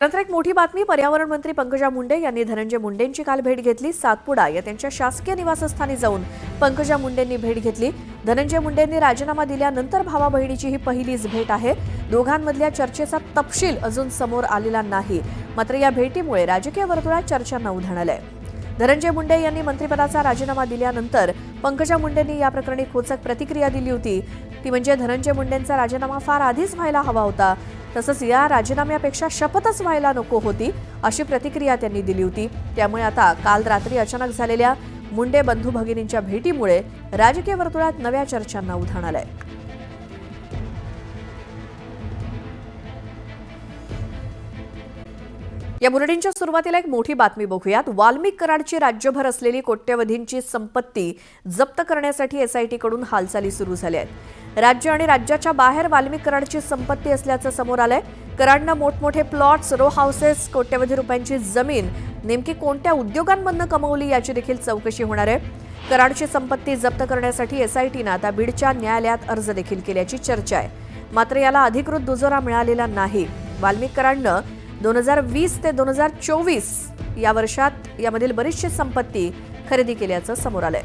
नंतर एक मोठी बातमी, पर्यावरण मंत्री पंकजा मुंडे यांनी धनंजय मुंडेंची काल भेट घेतली। सातपुडा या त्यांच्या शासकीय निवासस्थानी जाऊन पंकजा मुंडेंनी भेट घेतली। धनंजय मुंडेंनी राजीनामा दिल्यानंतर भावा बहिणीची ही पहिलीच भेट आहे। दोघांमधल्या चर्चेचा तपशील अजून समोर आलेला नाही, मात्र या भेटीमुळे राजकीय वर्तुळात चर्चांना उधाण आलंय। धनंजय मुंडे यांनी मंत्रिपदाचा राजीनामा दिल्यानंतर पंकजा मुंडेंनी या प्रकरणी खोचक प्रतिक्रिया दिली होती। ती म्हणजे धनंजय मुंडेंचा राजीनामा फार आधीच व्हायला हवा होता, तसंच या राजीनाम्यापेक्षा शपथच व्हायला नको होती, अशी प्रतिक्रिया त्यांनी दिली होती। त्यामुळे आता काल रात्री अचानक झालेल्या मुंडे बंधू भगिनींच्या भेटीमुळे राजकीय वर्तुळात नव्या चर्चांना उधाण आलंय। या बुलेटिनच्या सुरुवातीला एक मोठी बातमी बघूयात। वाल्मिक कराडची राज्यभर असलेली कोट्यवधींची संपत्ती जप्त करण्यासाठी एसआयटी कडून हालचाली सुरू झाल्या आहेत। राज्य आणि राज्याच्या बाहेर वाल्मिक कराडची संपत्ती असल्याचं समोर आलंय। कराडनं मोठमोठे प्लॉट्स, रो हाऊसेस, कोट्यवधी रुपयांची जमीन नेमकी कोणत्या उद्योगांमधनं कमवली याची देखील चौकशी होणार आहे। कराडची संपत्ती जप्त करण्यासाठी एसआयटीनं आता बीडच्या न्यायालयात अर्ज देखील केल्याची चर्चा आहे, मात्र याला अधिकृत दुजोरा मिळालेला नाही। वाल्मिक कराडनं 2020 ते 2024 या वर्षात यामधील बरीचशी संपत्ती खरेदी केल्याचं समोर आलंय।